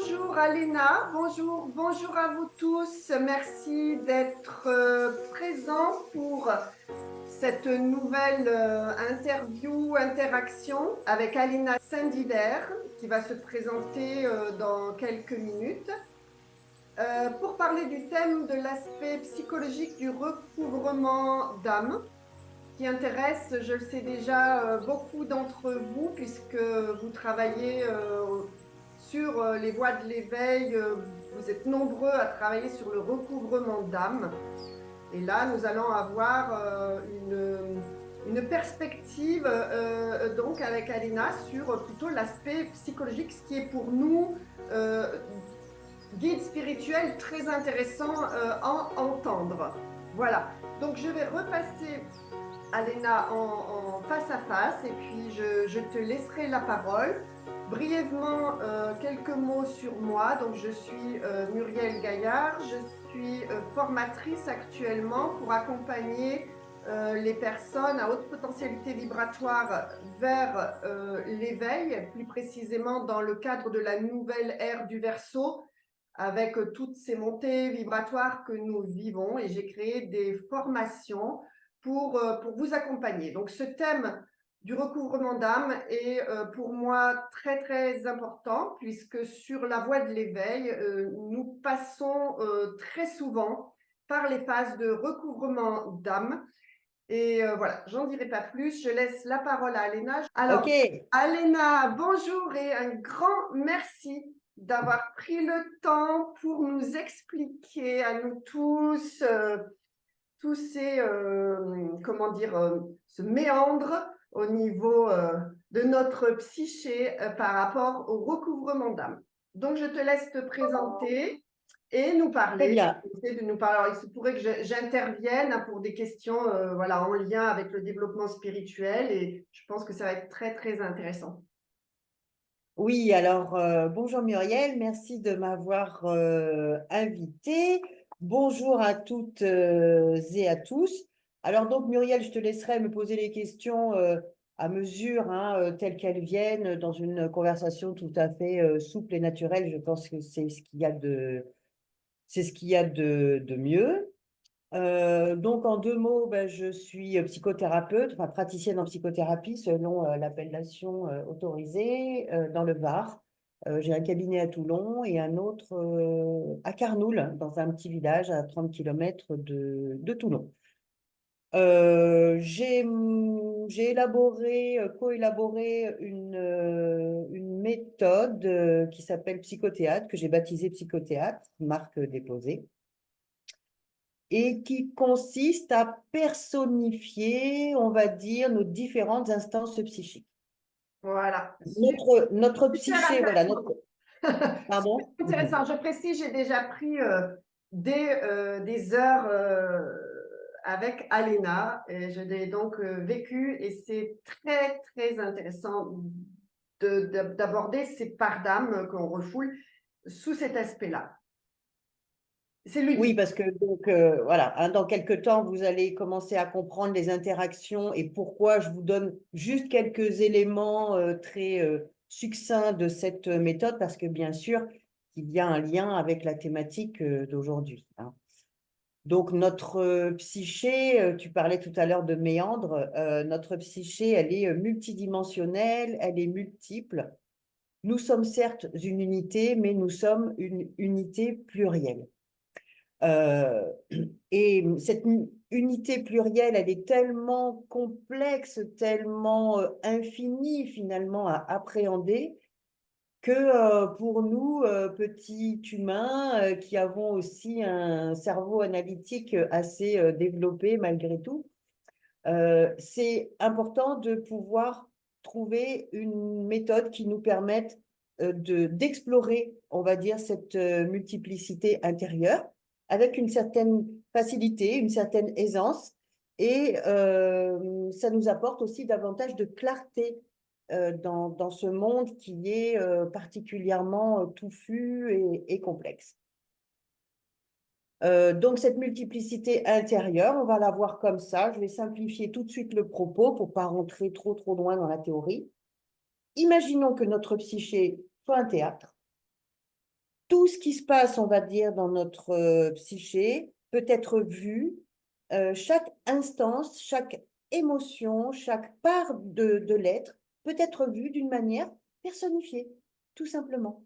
Bonjour Alena, bonjour à vous tous. Merci d'être présents pour cette nouvelle interaction avec Alena Saint-Dider qui va se présenter dans quelques minutes pour parler du thème de l'aspect psychologique du recouvrement d'âme qui intéresse, je le sais déjà, beaucoup d'entre vous puisque vous travaillez sur les voies de l'éveil. Vous êtes nombreux à travailler sur le recouvrement d'âme. Et là, nous allons avoir une perspective donc avec Alina sur plutôt l'aspect psychologique, ce qui est pour nous guide spirituel très intéressant à entendre. Voilà. Donc je vais repasser Alena en face à face et puis je te laisserai la parole. Brièvement, quelques mots sur moi. Donc, je suis Muriel Gaillard. Je suis formatrice actuellement pour accompagner les personnes à haute potentialité vibratoire vers l'éveil, plus précisément dans le cadre de la nouvelle ère du Verseau, avec toutes ces montées vibratoires que nous vivons. Et j'ai créé des formations pour vous accompagner. Donc, ce thème du recouvrement d'âme est pour moi très, très important puisque sur la voie de l'éveil, nous passons très souvent par les phases de recouvrement d'âme. Et voilà, j'en dirai pas plus. Je laisse la parole à Alena. Alors, Ok, Alena, bonjour et un grand merci d'avoir pris le temps pour nous expliquer à nous tous ces, comment dire, ce méandre au niveau de notre psyché par rapport au recouvrement d'âme. Donc, je te laisse te présenter et nous très parler. bien. Essayer de nous parler. Alors, il se pourrait que j'intervienne pour des questions voilà, en lien avec le développement spirituel et je pense que ça va être très, très intéressant. Oui, alors bonjour Muriel, merci de m'avoir invitée. Bonjour à toutes et à tous. Alors donc Muriel, je te laisserai me poser les questions à mesure, hein, telles qu'elles viennent, dans une conversation tout à fait souple et naturelle. Je pense que c'est ce qu'il y a de mieux. Donc, en deux mots, ben, je suis psychothérapeute, enfin praticienne en psychothérapie selon l'appellation autorisée dans le Var. J'ai un cabinet à Toulon et un autre à Carnoul, dans un petit village à 30 kilomètres de Toulon. J'ai élaboré, co-élaboré une méthode qui s'appelle psychothéâtre, que j'ai baptisée psychothéâtre, marque déposée et qui consiste à personnifier, on va dire, nos différentes instances psychiques. Voilà, Notre super psyché, voilà, intéressant. notre... Pardon? C'est intéressant. Je précise, j'ai déjà pris des heures avec Alena et je l'ai donc vécu et c'est très, très intéressant d'aborder ces parts d'âme qu'on refoule sous cet aspect-là. C'est Oui, ludique. parce que donc voilà, hein, dans quelques temps, vous allez commencer à comprendre les interactions et pourquoi je vous donne juste quelques éléments très succincts de cette méthode, parce que bien sûr, il y a un lien avec la thématique d'aujourd'hui, hein. Donc, notre psyché, tu parlais tout à l'heure de méandre, notre psyché, elle est multidimensionnelle, elle est multiple. Nous sommes certes une unité, mais nous sommes une unité plurielle. Euh, et cette unité plurielle, elle est tellement complexe, tellement infinie finalement à appréhender que pour nous, petits humains, qui avons aussi un cerveau analytique assez développé malgré tout, c'est important de pouvoir trouver une méthode qui nous permette d'explorer, on va dire, cette multiplicité intérieure avec une certaine facilité, une certaine aisance, et ça nous apporte aussi davantage de clarté dans ce monde qui est particulièrement touffu et complexe. Donc, cette multiplicité intérieure, on va la voir comme ça. Je vais simplifier tout de suite le propos pour pas rentrer trop loin dans la théorie. Imaginons que notre psyché soit un théâtre tout ce qui se passe, on va dire, dans notre psyché peut être vu, chaque instance, chaque émotion, chaque part de l'être peut être vue d'une manière personnifiée, tout simplement.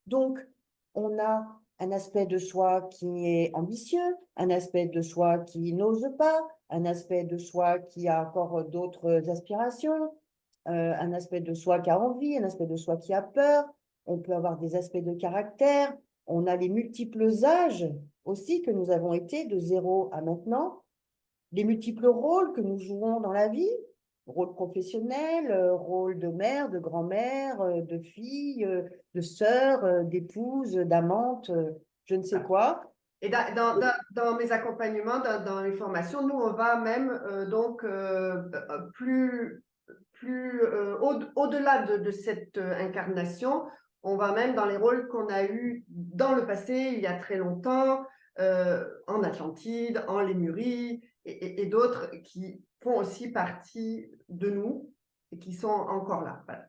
Donc, on a un aspect de soi qui est ambitieux, un aspect de soi qui n'ose pas, un aspect de soi qui a encore d'autres aspirations, un aspect de soi qui a envie, un aspect de soi qui a peur. On peut avoir des aspects de caractère. On a les multiples âges aussi que nous avons été de 0 à maintenant, les multiples rôles que nous jouons dans la vie, rôle professionnel, rôle de mère, de grand-mère, de fille, de sœur, d'épouse, d'amante, je ne sais quoi. Et dans mes accompagnements, dans les formations, nous, on va même au-delà de cette incarnation, on va même dans les rôles qu'on a eus dans le passé, il y a très longtemps, en Atlantide, en Lémurie, et d'autres qui font aussi partie de nous et qui sont encore là. Voilà.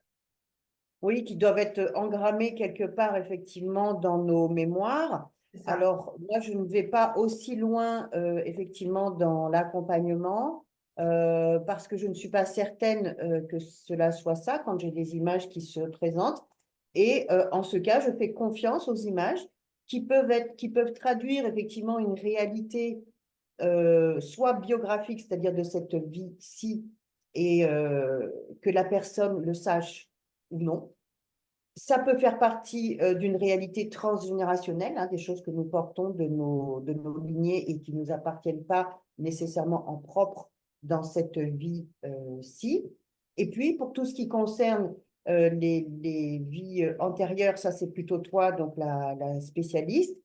Oui, qui doivent être engrammés quelque part, effectivement, dans nos mémoires. C'est ça. Alors, moi, je ne vais pas aussi loin, effectivement, dans l'accompagnement, parce que je ne suis pas certaine que cela soit ça quand j'ai des images qui se présentent. Et en ce cas, je fais confiance aux images qui peuvent traduire effectivement une réalité soit biographique, c'est-à-dire de cette vie-ci, et que la personne le sache ou non. Ça peut faire partie d'une réalité transgénérationnelle, hein, des choses que nous portons de nos lignées et qui ne nous appartiennent pas nécessairement en propre dans cette vie-ci. Et puis, pour tout ce qui concerne les vies antérieures, ça c'est plutôt toi, donc la spécialiste.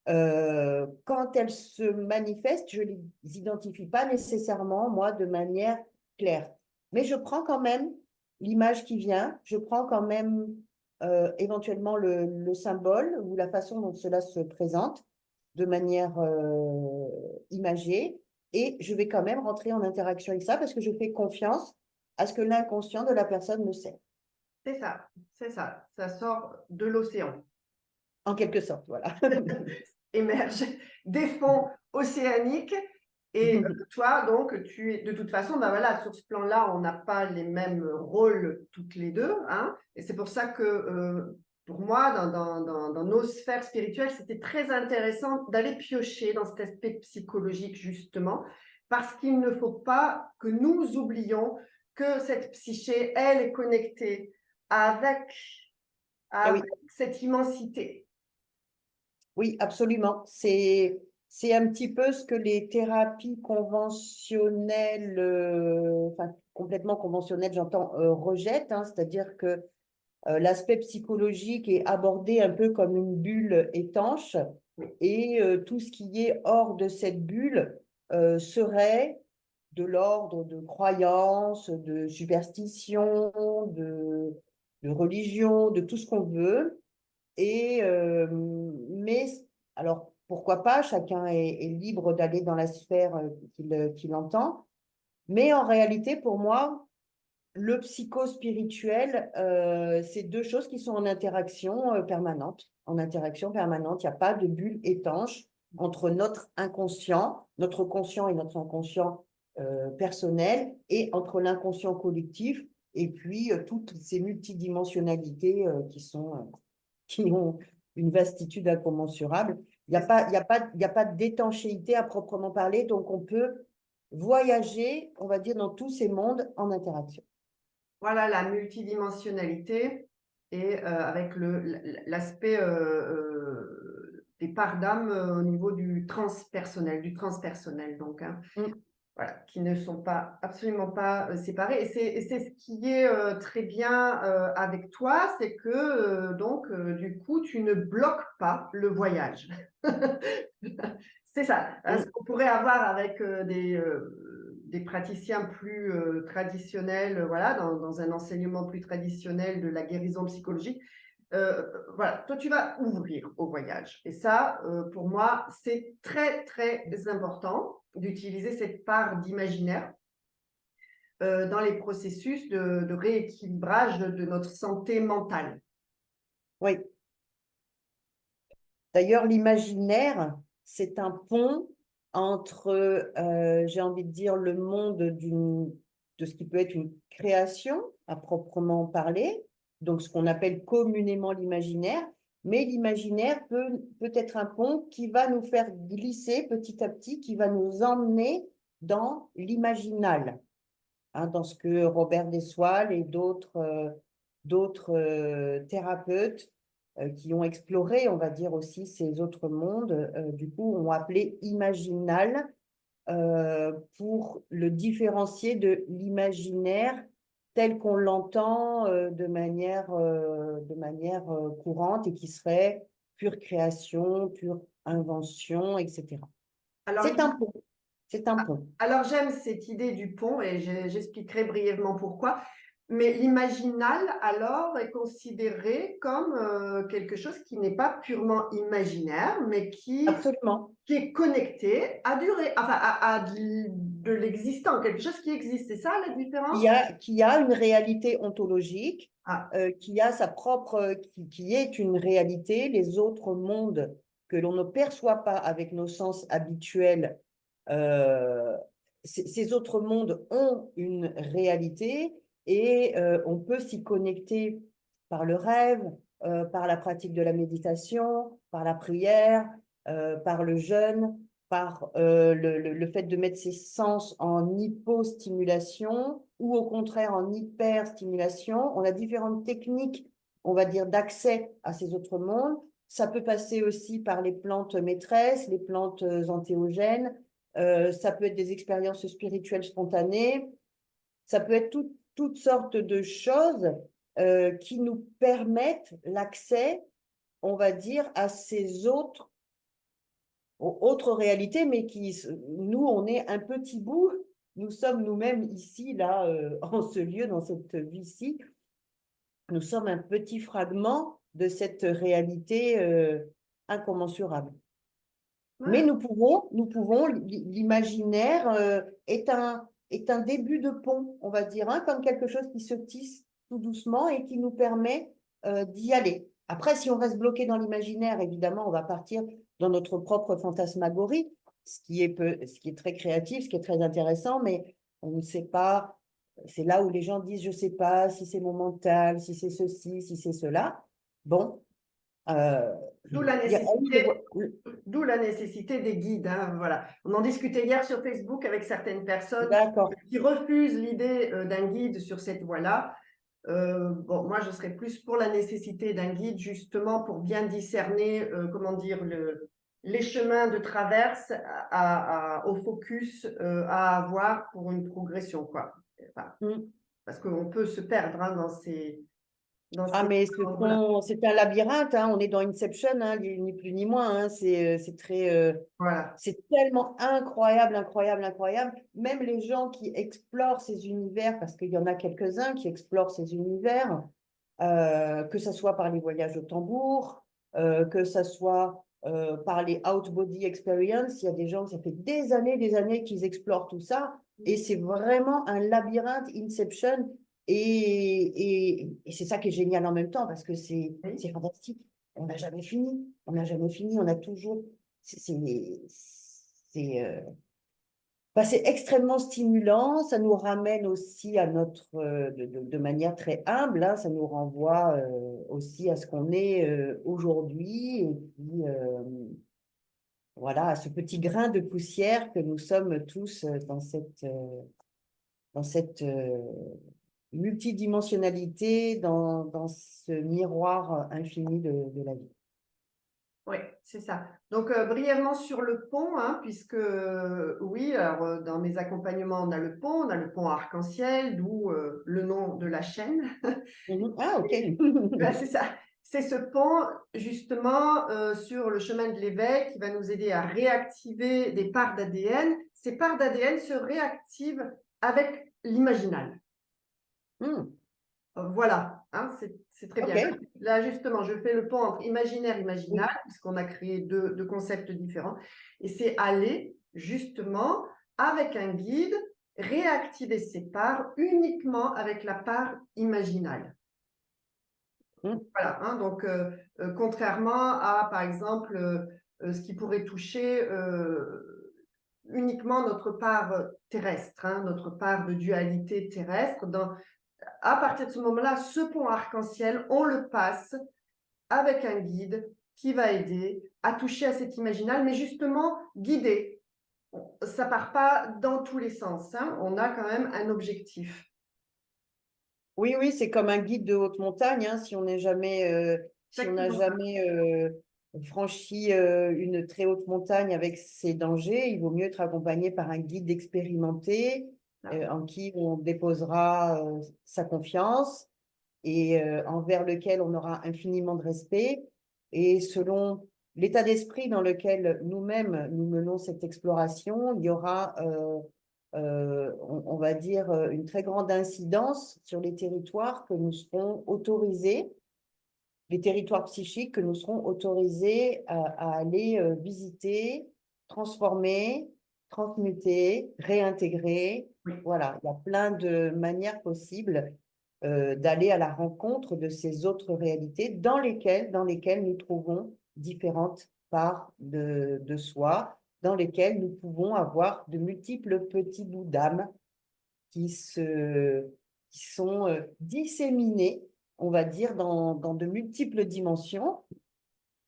Quand elles se manifestent, je ne les identifie pas nécessairement, moi, de manière claire. Mais je prends quand même l'image qui vient, je prends quand même éventuellement le symbole ou la façon dont cela se présente de manière imagée, et je vais quand même rentrer en interaction avec ça parce que je fais confiance à ce que l'inconscient de la personne me sert. C'est ça, ça sort de l'océan. En quelque sorte, voilà. Émerge des fonds océaniques. Et toi, donc, tu es de toute façon, ben voilà, sur ce plan-là, on n'a pas les mêmes rôles toutes les deux, hein, et c'est pour ça que pour moi, dans nos sphères spirituelles, c'était très intéressant d'aller piocher dans cet aspect psychologique, justement, parce qu'il ne faut pas que nous oublions que cette psyché, elle est connectée avec, Ah oui. avec cette immensité. Oui, absolument. C'est un petit peu ce que les thérapies conventionnelles, enfin complètement conventionnelles, j'entends, rejettent, hein, c'est-à-dire que l'aspect psychologique est abordé un peu comme une bulle étanche, et tout ce qui est hors de cette bulle serait de l'ordre de croyances, de superstitions, de religion, de tout ce qu'on veut. Et, mais, alors, pourquoi pas, chacun est libre d'aller dans la sphère qu'il entend. Mais en réalité, pour moi, le psycho-spirituel, c'est deux choses qui sont en interaction permanente. En interaction permanente, il n'y a pas de bulle étanche entre notre inconscient, notre conscient et notre inconscient personnel, et entre l'inconscient collectif et puis toutes ces multidimensionnalités qui ont une vastitude incommensurable. Il y a pas d'étanchéité à proprement parler, donc on peut voyager, on va dire, dans tous ces mondes en interaction. Voilà la multidimensionnalité et avec l'aspect des parts d'âme au niveau du transpersonnel donc, hein, voilà, qui ne sont pas absolument pas séparés. Et c'est ce qui est très bien avec toi, c'est que donc du coup tu ne bloques pas le voyage. C'est ça, hein, ce qu'on pourrait avoir avec des praticiens plus traditionnels, voilà, dans un enseignement plus traditionnel de la guérison psychologique. Voilà, toi tu vas ouvrir au voyage. Et ça, pour moi, c'est très, très important d'utiliser cette part d'imaginaire dans les processus de rééquilibrage de notre santé mentale. Oui, D'ailleurs, l'imaginaire, c'est un pont entre, j'ai envie de dire, le monde de ce qui peut être une création à proprement parler, donc ce qu'on appelle communément l'imaginaire, mais l'imaginaire peut être un pont qui va nous faire glisser petit à petit, qui va nous emmener dans l'imaginal, hein, dans ce que Robert Dessoil et d'autres thérapeutes qui ont exploré, on va dire aussi, ces autres mondes, du coup, ont appelé imaginal pour le différencier de l'imaginaire tel qu'on l'entend de manière courante et qui serait pure création, pure invention, etc. Alors, C'est un pont. C'est un pont. alors j'aime cette idée du pont et j'expliquerai brièvement pourquoi. Mais l'imaginal, alors, est considéré comme quelque chose qui n'est pas purement imaginaire, mais Absolument. qui est connecté à enfin, à de l'existant, quelque chose qui existe. C'est ça la différence? Qui a une réalité ontologique, Ah, qui a sa propre, qui est une réalité. Les autres mondes que l'on ne perçoit pas avec nos sens habituels, euh, ces autres mondes ont une réalité et on peut s'y connecter par le rêve, par la pratique de la méditation, par la prière, par le jeûne, par le fait de mettre ses sens en hypostimulation ou au contraire en hyperstimulation. On a différentes techniques, on va dire, d'accès à ces autres mondes. Ça peut passer aussi par les plantes maîtresses, les plantes antéogènes. Ça peut être des expériences spirituelles spontanées. Ça peut être toutes sortes de choses qui nous permettent l'accès, on va dire, à ces autres réalités, mais nous, on est un petit bout. Nous sommes nous-mêmes ici, là, en ce lieu, dans cette vie-ci. Nous sommes un petit fragment de cette réalité incommensurable. Mais ouais. l'imaginaire est un début de pont, on va dire, hein, comme quelque chose qui se tisse tout doucement et qui nous permet d'y aller. Après, si on reste bloqué dans l'imaginaire, évidemment, on va partir dans notre propre fantasmagorie, ce qui est très créatif, ce qui est très intéressant, mais on ne sait pas. C'est là où les gens disent, je ne sais pas si c'est mon mental, si c'est ceci, si c'est cela. Bon, euh, D'où la il y a- nécessité, d'où la nécessité des guides. Hein, voilà. On en discutait hier sur Facebook avec certaines personnes d'accord. qui refusent l'idée d'un guide sur cette voie-là. Bon, moi, je serais plus pour la nécessité d'un guide, justement, pour bien discerner, comment dire, les chemins de traverse au focus à avoir pour une progression, quoi. Enfin, Mm. parce qu'on peut se perdre hein, dans Ah, ces mais endroits-là. c'est un labyrinthe, hein, on est dans Inception, hein, ni plus ni moins, hein, Voilà. c'est tellement incroyable, incroyable, incroyable. Même les gens qui explorent ces univers, parce qu'il y en a quelques-uns qui explorent ces univers, que ce soit par les voyages au tambour, que ce soit par les out-body experience, il y a des gens, ça fait des années qu'ils explorent tout ça, et c'est vraiment un labyrinthe Inception, et c'est ça qui est génial en même temps, parce que Oui. c'est fantastique. On n'a jamais fini, on n'a jamais fini, on a toujours... C'est bah, c'est extrêmement stimulant, ça nous ramène aussi à de manière très humble, hein, ça nous renvoie aussi à ce qu'on est aujourd'hui, et puis voilà, à ce petit grain de poussière que nous sommes tous dans cette multidimensionnalité, dans ce miroir infini de la vie. Oui, c'est ça. Donc, brièvement sur le pont, hein, puisque oui, alors, dans mes accompagnements, on a le pont arc-en-ciel, d'où le nom de la chaîne. Mhm. Ah, ok. Ben, c'est ça. C'est ce pont, justement, sur le chemin de l'éveil qui va nous aider à réactiver des parts d'ADN. Ces parts d'ADN se réactivent avec l'imaginal. Hmm. Voilà, hein, c'est très bien. Ok. Là, justement, je fais le pont entre imaginaire et imaginal, Oui. puisqu'on a créé deux concepts différents. Et c'est aller, justement, avec un guide, réactiver ces parts uniquement avec la part imaginale. Voilà, hein, donc contrairement à, par exemple, ce qui pourrait toucher uniquement notre part terrestre, hein, notre part de dualité terrestre. À partir de ce moment-là, ce pont arc-en-ciel, on le passe avec un guide qui va aider à toucher à cet imaginal, mais justement guidé. Ça part pas dans tous les sens, hein, on a quand même un objectif. Oui, oui, c'est comme un guide de haute montagne, hein, si on n'est jamais, si on n'a Exactement ça. jamais franchi une très haute montagne avec ses dangers, il vaut mieux être accompagné par un guide expérimenté en qui on déposera sa confiance et envers lequel on aura infiniment de respect. Et selon l'état d'esprit dans lequel nous-mêmes nous menons cette exploration, il y aura, on va dire, une très grande incidence sur les territoires que nous serons autorisés, les territoires psychiques que nous serons autorisés à aller visiter, transformer, transmuter, réintégrer. Oui. Voilà, il y a plein de manières possibles d'aller à la rencontre de ces autres réalités dans lesquelles nous trouvons différentes parts de soi, dans lesquelles nous pouvons avoir de multiples petits bouts d'âme qui, qui sont disséminés, on va dire, dans de multiples dimensions,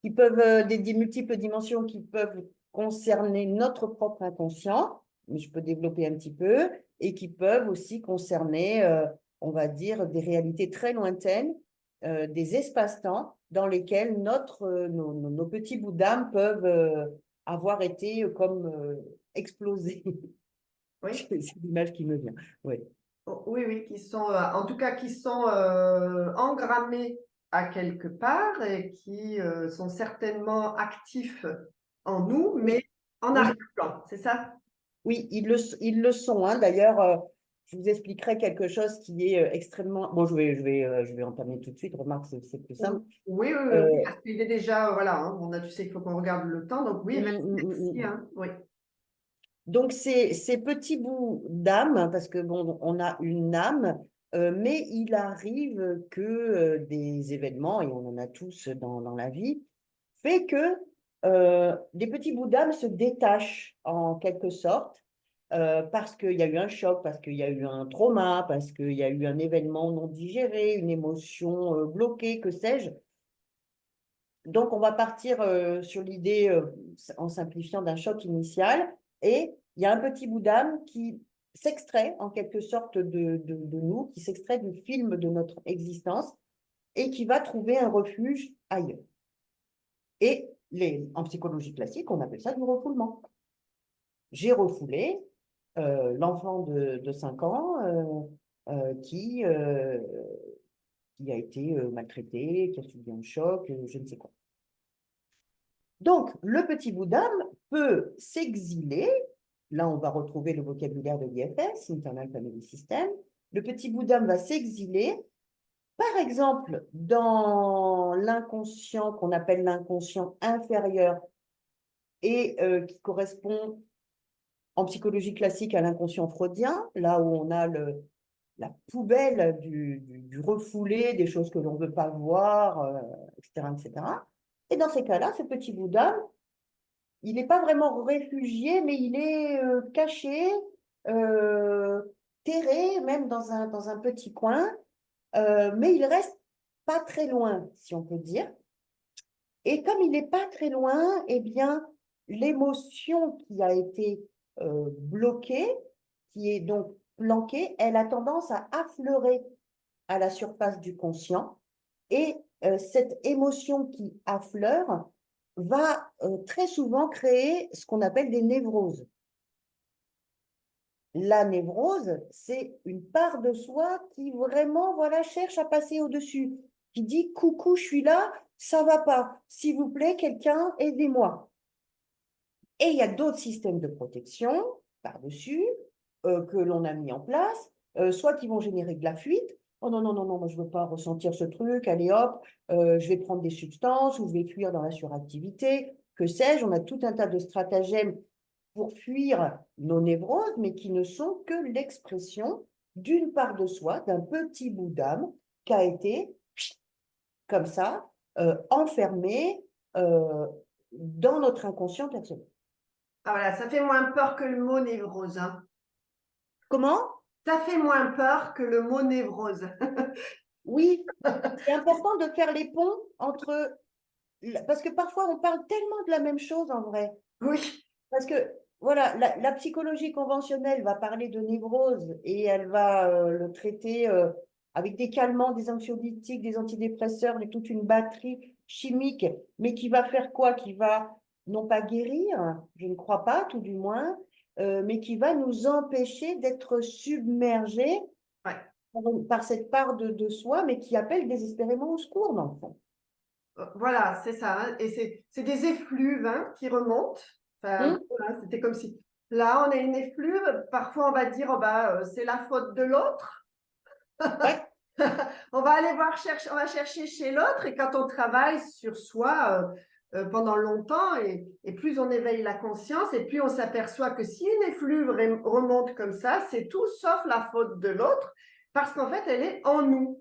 qui peuvent, des multiples dimensions qui peuvent concerner notre propre inconscient, mais je peux développer un petit peu, et qui peuvent aussi concerner, on va dire, des réalités très lointaines, des espaces-temps dans lesquels nos petits bouts d'âme peuvent avoir été comme explosés. Oui. C'est l'image qui me vient. Oui. Oh, oui, oui, qui sont, en tout cas, qui sont engrammés à quelque part et qui sont certainement actifs en nous, mais Oui, en oui, arrière-plan, c'est ça? oui, ils le sont, hein. D'ailleurs, je vous expliquerai quelque chose qui est extrêmement. Bon, je vais entamer tout de suite. Remarque, c'est plus simple. Oui, oui, oui, Euh, oui, parce qu'il est déjà, voilà, hein, on a, tu sais qu'il faut qu'on regarde le temps, donc oui, merci, mm. hein, oui. Donc, ces petits bouts d'âme, parce que bon, on a une âme, mais il arrive que des événements, et on en a tous dans la vie, fait que des petits bouts d'âme se détachent en quelque sorte, parce qu'il y a eu un choc, parce qu'il y a eu un trauma, parce qu'il y a eu un événement non digéré, une émotion bloquée, que sais-je. Donc, on va partir sur l'idée, en simplifiant, d'un choc initial, et il y a un petit bout d'âme qui s'extrait en quelque sorte de nous, qui s'extrait du film de notre existence et qui va trouver un refuge ailleurs. Et en psychologie classique, on appelle ça du refoulement. J'ai refoulé l'enfant de 5 ans qui a été maltraité, qui a subi un choc, je ne sais quoi. Donc, le petit bout d'âme peut s'exiler. Là, on va retrouver le vocabulaire de l'IFS, Internal Family System. Le petit bout d'âme va s'exiler, par exemple, dans l'inconscient qu'on appelle l'inconscient inférieur et qui correspond en psychologie classique à l'inconscient freudien, là où on a la poubelle du refoulé, des choses que l'on ne veut pas voir, etc., etc. Et dans ces cas-là, ce petit bout d'âme, il n'est pas vraiment réfugié, mais il est caché, euh, terré, même dans un petit coin, mais il reste pas très loin, si on peut dire. Et comme il n'est pas très loin, eh bien, l'émotion qui a été bloquée, qui est donc planquée, elle a tendance à affleurer à la surface du conscient. Et cette émotion qui affleure va très souvent créer ce qu'on appelle des névroses. La névrose, c'est une part de soi qui vraiment, voilà, cherche à passer au-dessus, qui dit coucou, je suis là, ça va pas, s'il vous plaît, quelqu'un, aidez-moi. Et il y a d'autres systèmes de protection par-dessus que l'on a mis en place, soit qui vont générer de la fuite. Oh non, non, non, non, moi je ne veux pas ressentir ce truc, allez hop, je vais prendre des substances ou je vais fuir dans la suractivité, que sais-je, on a tout un tas de stratagèmes pour fuir nos névroses, mais qui ne sont que l'expression d'une part de soi, d'un petit bout d'âme qui a été comme ça, enfermés dans notre inconscient personnel. Ah, voilà, ça fait moins peur que le mot névrose, hein. Comment? Ça fait moins peur que le mot névrose. Oui, c'est important de faire les ponts entre... Parce que parfois, on parle tellement de la même chose en vrai. Oui, Parce que, voilà, la psychologie conventionnelle va parler de névrose et elle va le traiter avec des calmants, des anxiolytiques, des antidépresseurs et toute une batterie chimique, mais qui va faire quoi? Qui va non pas guérir, je ne crois pas, tout du moins, mais qui va nous empêcher d'être submergés ouais. par cette part de soi, mais qui appelle désespérément au secours, dans le fond. Voilà, c'est ça, hein. Et c'est des effluves, hein, qui remontent. Enfin, Hum. voilà, c'était comme si là, on a une effluve. Parfois, on va dire, oh, bah, c'est la faute de l'autre. Ouais. On va aller on va chercher chez l'autre. Et quand on travaille sur soi pendant longtemps, et plus on éveille la conscience, et plus on s'aperçoit que si une effluve remonte comme ça, c'est tout sauf la faute de l'autre, parce qu'en fait, elle est en nous.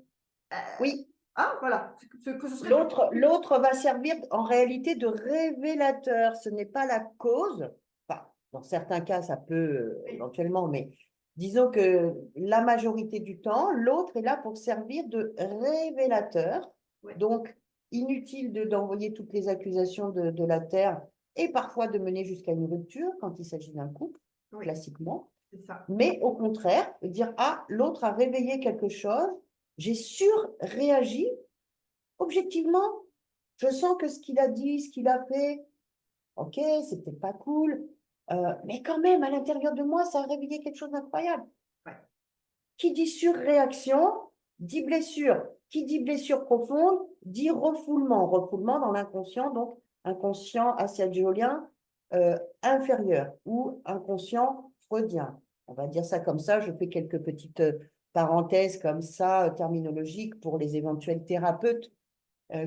Euh, Oui. ah, voilà, que ce serait plus. L'autre va servir en réalité de révélateur. Ce n'est pas la cause. Enfin, dans certains cas, ça peut éventuellement, mais disons que la majorité du temps, l'autre est là pour servir de révélateur. Oui, Donc, inutile d'envoyer toutes les accusations de la Terre et parfois de mener jusqu'à une rupture quand il s'agit d'un couple, oui, classiquement. c'est ça. Mais au contraire, dire, ah, l'autre a réveillé quelque chose, j'ai surréagi. Objectivement, je sens que ce qu'il a dit, ce qu'il a fait, ok, c'est peut-être pas cool, mais quand même, à l'intérieur de moi, ça a réveillé quelque chose d'incroyable. Ouais. Qui dit surréaction, dit blessure. Qui dit blessure profonde, dit refoulement. Refoulement dans l'inconscient, donc inconscient asciagiolien inférieur ou inconscient freudien. On va dire ça comme ça, je fais quelques petites parenthèses comme ça, terminologiques pour les éventuels thérapeutes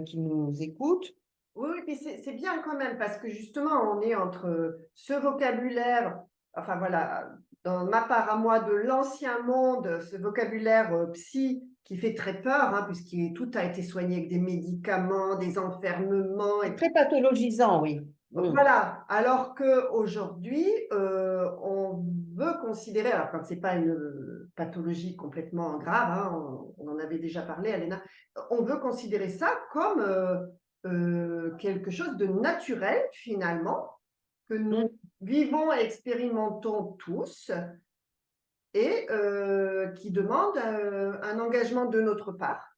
qui nous écoutent. Oui, oui, puis c'est bien quand même, parce que justement, on est entre ce vocabulaire, enfin voilà, dans ma part à moi, de l'ancien monde, ce vocabulaire psy qui fait très peur, hein, puisque tout a été soigné avec des médicaments, des enfermements, C'est très pathologisant, oui. Mm. voilà, alors qu'aujourd'hui, on veut considérer, alors quand ce n'est pas une pathologie complètement grave, hein, on en avait déjà parlé, Alena, on veut considérer ça comme quelque chose de naturel, finalement, que nous Mm. vivons et expérimentons tous, et qui demande un engagement de notre part,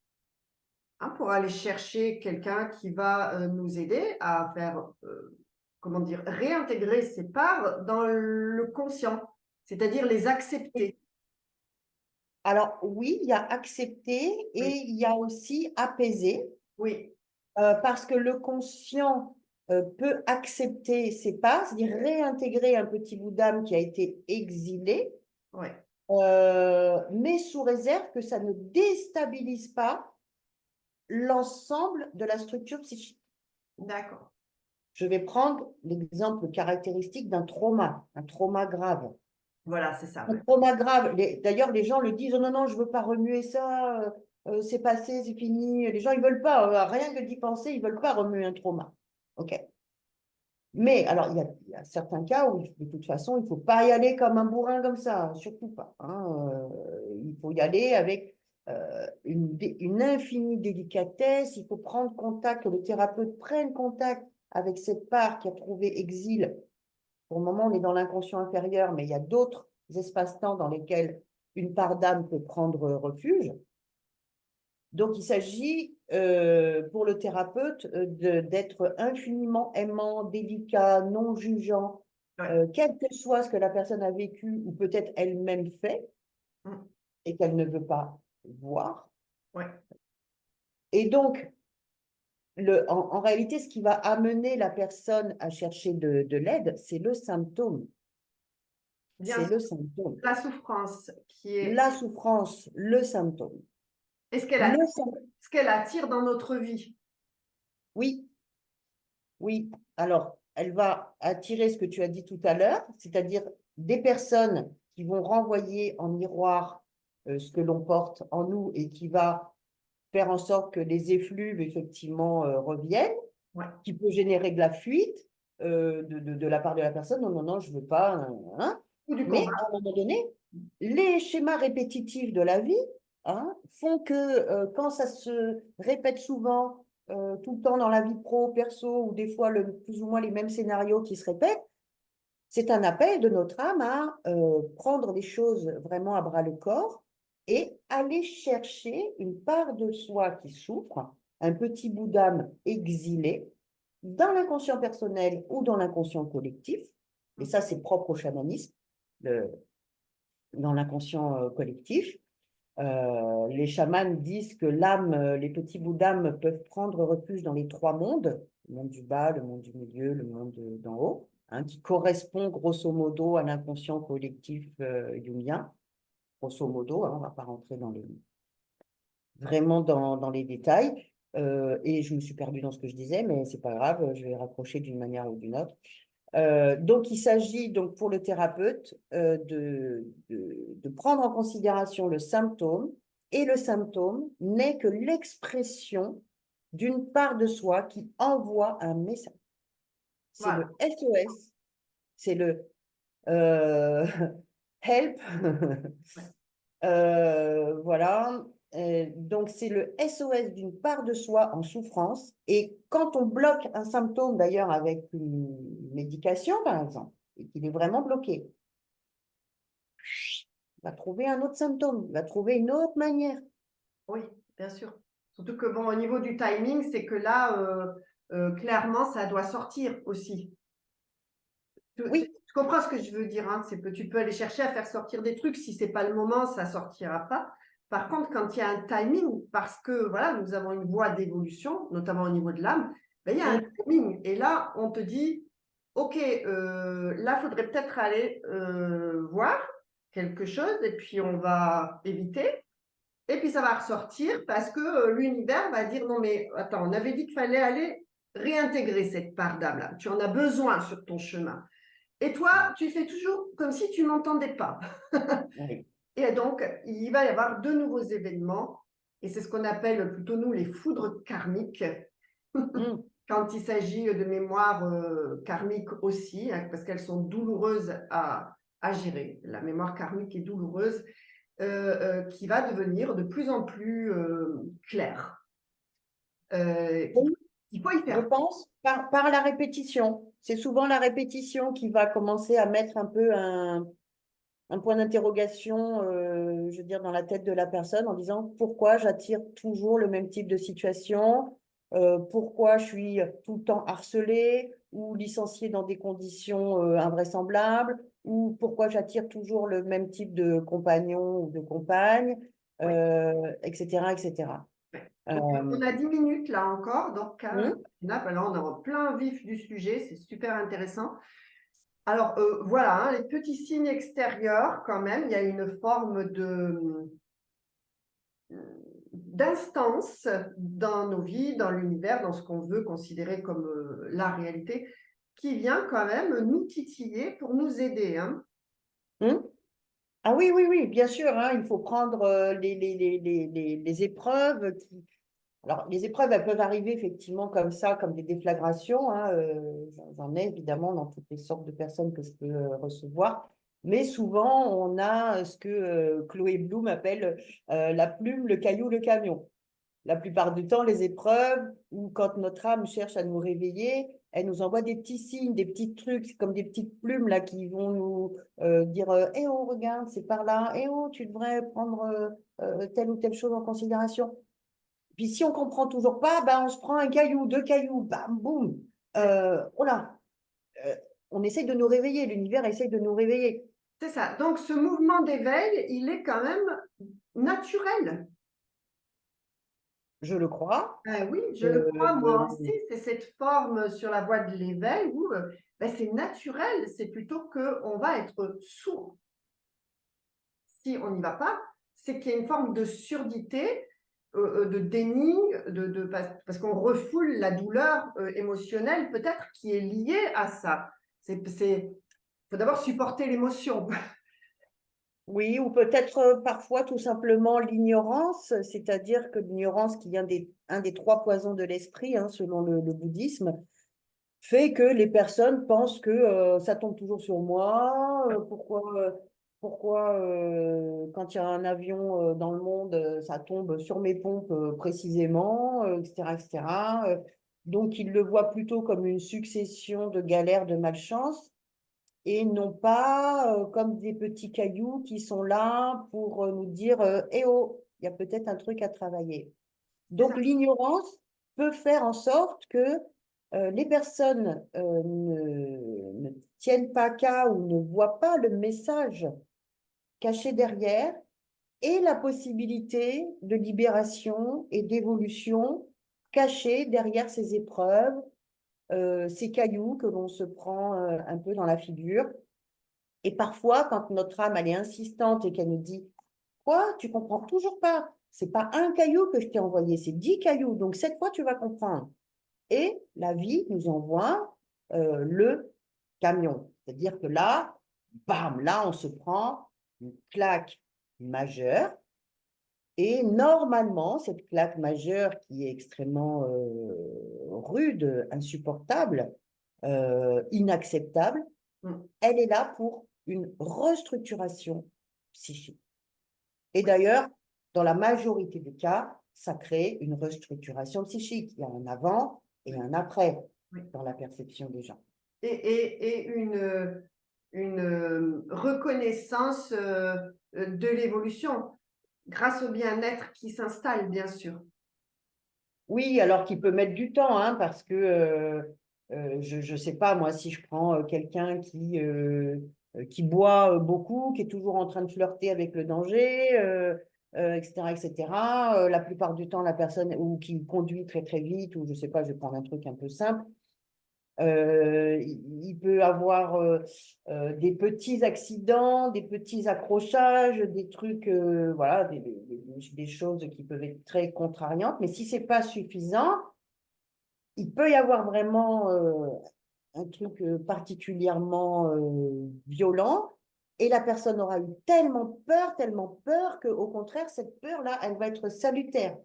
hein, pour aller chercher quelqu'un qui va nous aider à faire comment dire, réintégrer ces parts dans le conscient, c'est-à-dire les accepter. Alors oui, il y a accepter et Oui, il y a aussi apaiser, oui, parce que le conscient peut accepter ses parts, c'est-à-dire réintégrer un petit bout d'âme qui a été exilé, oui, mais sous réserve que ça ne déstabilise pas l'ensemble de la structure psychique. d'accord. Je vais prendre l'exemple caractéristique d'un un trauma grave. Voilà, c'est ça. Un Ouais. trauma grave. D'ailleurs, les gens le disent, oh non, non, je ne veux pas remuer ça, c'est passé, c'est fini. Les gens, ils ne veulent pas, rien que d'y penser, ils ne veulent pas remuer un trauma. OK. Mais alors, il y a certains cas où, de toute façon, il ne faut pas y aller comme un bourrin comme ça, hein, surtout pas, hein. Il faut y aller avec une infinie délicatesse. Il faut prendre contact, que le thérapeute prenne contact avec cette part qui a trouvé exil. Pour le moment, on est dans l'inconscient inférieur, mais il y a d'autres espaces-temps dans lesquels une part d'âme peut prendre refuge. Donc, il s'agit pour le thérapeute d'être infiniment aimant, délicat, non jugeant, Ouais. quel que soit ce que la personne a vécu ou peut-être elle-même fait Mm. et qu'elle ne veut pas voir. Ouais. Et donc, en réalité, ce qui va amener la personne à chercher de l'aide, c'est le symptôme. Bien C'est sûr, le symptôme. la souffrance qui est, La souffrance, le symptôme. est-ce Le symptôme. ce qu'elle attire dans notre vie. Oui, oui. Alors, elle va attirer ce que tu as dit tout à l'heure, c'est-à-dire des personnes qui vont renvoyer en miroir ce que l'on porte en nous et qui va faire en sorte que les effluves, effectivement, reviennent, Ouais. qui peut générer de la fuite de la part de la personne. Non, non, non, je ne veux pas. Hein. Ou du Mais combat. à un moment donné, les schémas répétitifs de la vie font que quand ça se répète souvent, tout le temps dans la vie pro, perso, ou des fois plus ou moins les mêmes scénarios qui se répètent, c'est un appel de notre âme à prendre les choses vraiment à bras le corps et aller chercher une part de soi qui souffre, un petit bout d'âme exilé, dans l'inconscient personnel ou dans l'inconscient collectif. Et ça, c'est propre au chamanisme, dans l'inconscient collectif. Les chamans disent que l'âme, les petits bouts d'âme peuvent prendre refuge dans les trois mondes, le monde du bas, le monde du milieu, le monde d'en haut, qui correspond grosso modo à l'inconscient collectif jungien, grosso modo, on ne va pas rentrer vraiment dans les détails. Et je me suis perdue dans ce que je disais, mais c'est pas grave, je vais raccrocher d'une manière ou d'une autre. Donc, il s'agit donc pour le thérapeute de prendre en considération le symptôme, et le symptôme n'est que l'expression d'une part de soi qui envoie un message. C'est Voilà. le SOS, c'est le euh, help, Ouais. voilà. Donc, c'est le SOS d'une part de soi en souffrance. Et quand on bloque un symptôme, d'ailleurs, avec une médication, par exemple, et qu'il est vraiment bloqué, il va trouver un autre symptôme, il va trouver une autre manière. Oui, bien sûr. Surtout que, bon, au niveau du timing, c'est que là, clairement, ça doit sortir aussi. Oui, Tu comprends ce que je veux dire, hein? C'est que tu peux aller chercher à faire sortir des trucs. Si c'est pas le moment, ça sortira pas. Par contre, quand il y a un timing, parce que voilà, nous avons une voie d'évolution, notamment au niveau de l'âme, ben, il y a un mm, timing. Et là, on te dit, OK, là, il faudrait peut-être aller voir quelque chose et puis on va éviter. Et puis ça va ressortir parce que l'univers va dire, non mais attends, on avait dit qu'il fallait aller réintégrer cette part d'âme là. Tu en as besoin sur ton chemin. Et toi, tu fais toujours comme si tu n'entendais pas. oui. Et donc, il va y avoir de nouveaux événements, et c'est ce qu'on appelle plutôt nous les foudres karmiques, Mm. quand il s'agit de mémoires karmiques aussi, hein, parce qu'elles sont douloureuses à gérer. La mémoire karmique est douloureuse, qui va devenir de plus en plus claire. Oui, Il faut y je faire. pense par la répétition. C'est souvent la répétition qui va commencer à mettre un peu un point d'interrogation, je veux dire, dans la tête de la personne en disant pourquoi j'attire toujours le même type de situation, pourquoi je suis tout le temps harcelée ou licenciée dans des conditions invraisemblables, ou pourquoi j'attire toujours le même type de compagnon ou de compagne, Oui. etc., etc. Donc, on a 10 minutes là encore, donc Hmm. là, on est en plein vif du sujet, c'est super intéressant. Alors voilà, hein, les petits signes extérieurs quand même, il y a une forme d'instance dans nos vies, dans l'univers, dans ce qu'on veut considérer comme la réalité, qui vient quand même nous titiller pour nous aider. Hein. Hmm. Ah oui, oui, oui, bien sûr, il faut prendre les épreuves qui, alors, les épreuves, elles peuvent arriver effectivement comme ça, comme des déflagrations. J'en ai évidemment dans toutes les sortes de personnes que je peux recevoir. Mais souvent, on a ce que Chloé Bloom appelle la plume, le caillou, le camion. La plupart du temps, les épreuves, ou quand notre âme cherche à nous réveiller, elle nous envoie des petits signes, des petits trucs, comme des petites plumes là, qui vont nous dire eh oh, regarde, c'est par là. Eh oh, tu devrais prendre telle ou telle chose en considération. Puis si on comprend toujours pas, ben on se prend un caillou, deux cailloux, bam, boum. Oh là, euh, on essaye de nous réveiller, l'univers essaye de nous réveiller. C'est ça. Donc ce mouvement d'éveil, il est quand même naturel. Je le crois. Ah oui, je le crois moi aussi. Euh, C'est cette forme sur la voie de l'éveil où ben, c'est naturel. C'est plutôt qu'on va être sourd si on n'y va pas. C'est qu'il y a une forme de surdité, de déni, parce qu'on refoule la douleur émotionnelle peut-être qui est liée à ça. Il faut d'abord supporter l'émotion. Oui, ou peut-être parfois tout simplement l'ignorance, c'est-à-dire que l'ignorance, qui est un des trois poisons de l'esprit, hein, selon le bouddhisme, fait que les personnes pensent que ça tombe toujours sur moi. Pourquoi quand il y a un avion dans le monde, ça tombe sur mes pompes précisément, etc., etc. Donc, ils le voient plutôt comme une succession de galères, de malchance, et non pas comme des petits cailloux qui sont là pour nous dire eh oh, il y a peut-être un truc à travailler. C'est Donc, ça. l'ignorance peut faire en sorte que les personnes ne tiennent pas qu'à ou ne voient pas le message caché derrière et la possibilité de libération et d'évolution cachée derrière ces épreuves, ces cailloux que l'on se prend un peu dans la figure. Et parfois, quand notre âme elle est insistante et qu'elle nous dit quoi? Tu comprends toujours pas. C'est pas un caillou que je t'ai envoyé, c'est 10 cailloux. Donc, cette fois, tu vas comprendre. Et la vie nous envoie le camion. C'est-à-dire que là, bam, là, on se prend une claque majeure. Et normalement, cette claque majeure qui est extrêmement rude, insupportable, inacceptable, Mm. elle est là pour une restructuration psychique. Et d'ailleurs, dans la majorité des cas, ça crée une restructuration psychique. Il y a un avant et un après Oui. dans la perception des gens. Et une reconnaissance de l'évolution grâce au bien-être qui s'installe, bien sûr. Oui, alors qu'il peut mettre du temps, hein, parce que je ne sais pas, moi, si je prends quelqu'un qui boit beaucoup, qui est toujours en train de flirter avec le danger, etc., etc., la plupart du temps, la personne, ou qui conduit très, très vite, ou je ne sais pas, je vais prendre un truc un peu simple, il peut avoir des petits accidents, des petits accrochages, des trucs, voilà, des choses qui peuvent être très contrariantes. Mais si c'est pas suffisant, il peut y avoir vraiment un truc particulièrement violent. Et la personne aura eu tellement peur qu'au contraire, cette peur-là, elle va être salutaire.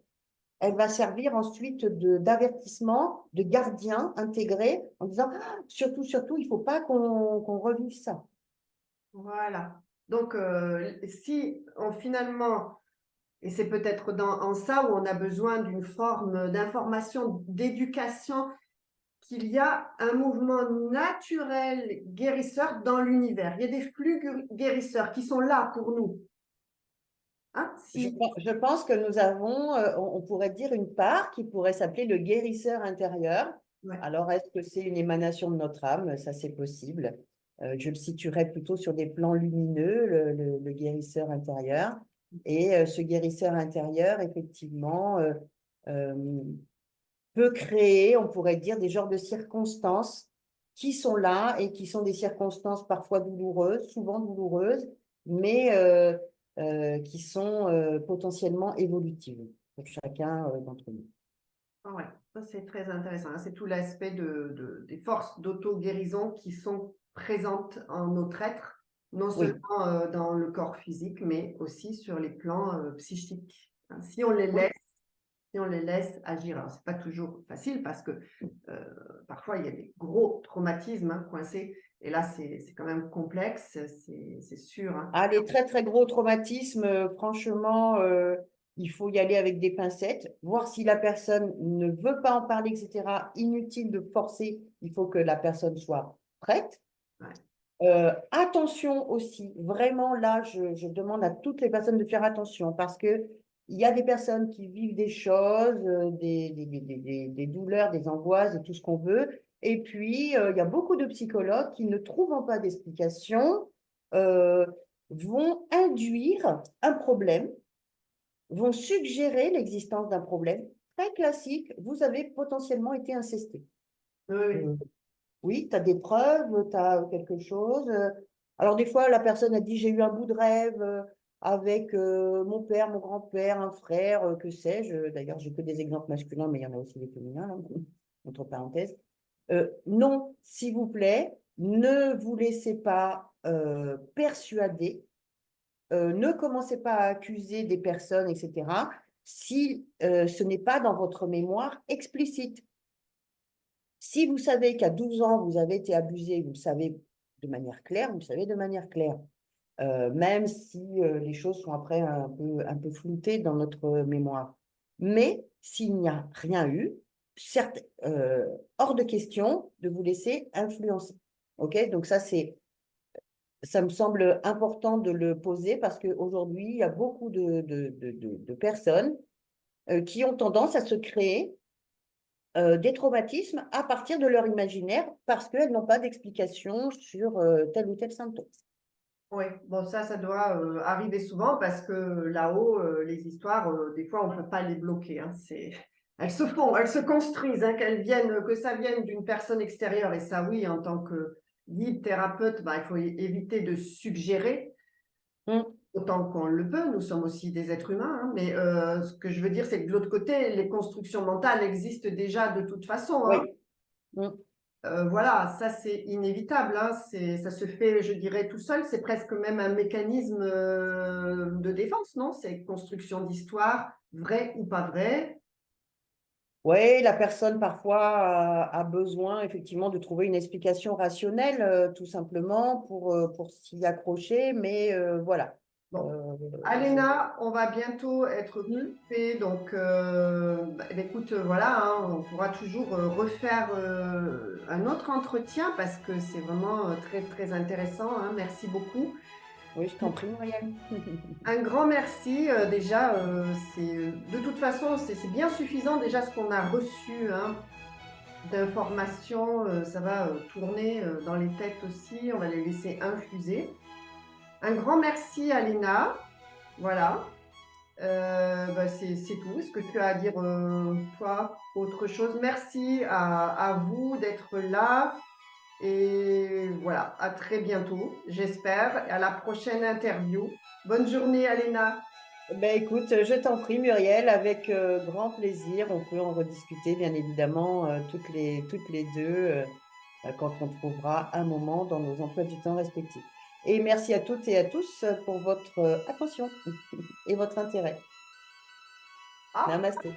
Elle va servir ensuite d'avertissement, de gardien intégré en disant ah, surtout, il ne faut pas qu'on revive ça. Voilà. Donc, si on finalement, et c'est peut-être en ça où on a besoin d'une forme d'information, d'éducation, qu'il y a un mouvement naturel guérisseur dans l'univers. Il y a des flux guérisseurs qui sont là pour nous. Hein, si, Je pense que nous avons, on pourrait dire, une part qui pourrait s'appeler le guérisseur intérieur. ouais. Alors, est-ce que c'est une émanation de notre âme? Ça, c'est possible. Je le situerais plutôt sur des plans lumineux, le guérisseur intérieur. Et ce guérisseur intérieur, effectivement, euh, peut créer, on pourrait dire, des genres de circonstances qui sont là et qui sont des circonstances parfois douloureuses, souvent douloureuses, mais qui sont potentiellement évolutives pour chacun d'entre nous. Ah ouais, ça c'est très intéressant, hein. C'est tout l'aspect des forces d'auto-guérison qui sont présentes en notre être, non Oui, seulement dans le corps physique, mais aussi sur les plans psychiques. Hein. Si on les oui. laisse, si on les laisse agir. Alors, c'est pas toujours facile parce que parfois il y a des gros traumatismes, hein, coincés. Et là, c'est quand même complexe, c'est sûr. Hein. Ah, les très, très gros traumatismes, franchement, il faut y aller avec des pincettes, voir si la personne ne veut pas en parler, etc. Inutile de forcer, il faut que la personne soit prête. Ouais. Attention aussi, vraiment là, je demande à toutes les personnes de faire attention parce que il y a des personnes qui vivent des choses, des douleurs, des angoisses, de tout ce qu'on veut. Et puis, il y a beaucoup de psychologues qui, ne trouvant pas d'explication, euh, vont induire un problème, vont suggérer l'existence d'un problème très classique. Vous avez potentiellement été incesté. Oui, oui. Euh, oui, tu as des preuves, tu as quelque chose. Alors, des fois, la personne a dit, j'ai eu un bout de rêve avec mon père, mon grand-père, un frère, que sais-je. D'ailleurs, j'ai que des exemples masculins, mais il y en a aussi des féminins, là, entre parenthèses. Non, s'il vous plaît, ne vous laissez pas persuader ne commencez pas à accuser des personnes, etc., si ce n'est pas dans votre mémoire explicite. Si vous savez qu'à 12 ans, vous avez été abusé, vous le savez de manière claire, vous le savez de manière claire. Même si les choses sont après un peu floutées dans notre mémoire. Mais s'il n'y a rien eu, certes, hors de question de vous laisser influencer. OK? Donc ça me semble important de le poser parce qu'aujourd'hui, il y a beaucoup de personnes qui ont tendance à se créer des traumatismes à partir de leur imaginaire parce qu'elles n'ont pas d'explication sur tel ou tel symptôme. Oui, bon, ça doit arriver souvent parce que là-haut, les histoires, des fois, on ne peut pas les bloquer, hein. Elles se font, elles se construisent, hein, que ça vienne d'une personne extérieure. Et ça, oui, en tant que guide, thérapeute, bah, il faut éviter de suggérer Mm. autant qu'on le peut. Nous sommes aussi des êtres humains, hein, mais ce que je veux dire, c'est que de l'autre côté, les constructions mentales existent déjà de toute façon, hein. Oui. Mm. Voilà, ça c'est inévitable, hein, ça se fait, je dirais, tout seul. C'est presque même un mécanisme de défense, non? C'est construction d'histoire, vraie ou pas vraie. Oui, la personne parfois a besoin effectivement de trouver une explication rationnelle, tout simplement, pour s'y accrocher, mais voilà. Bon, Je... Alena, on va bientôt être Mm. coupé, donc écoute, voilà, hein, on pourra toujours refaire un autre entretien parce que c'est vraiment très très intéressant, hein. Merci beaucoup. Oui, je t'en prie, Muriel. Un grand merci. Déjà, de toute façon, c'est bien suffisant déjà ce qu'on a reçu, hein, d'informations. Ça va tourner dans les têtes aussi. On va les laisser infuser. Un grand merci à Léna. Voilà. Bah, c'est tout. Est-ce que tu as à dire, toi, autre chose? Merci à vous d'être là. Et voilà, à très bientôt, j'espère, et à la prochaine interview. Bonne journée, Alena. Ben, écoute, je t'en prie, Muriel, avec grand plaisir. On peut en rediscuter, bien évidemment, toutes les deux, quand on trouvera un moment dans nos emplois du temps respectifs. Et merci à toutes et à tous pour votre attention et votre intérêt. Au Namasté.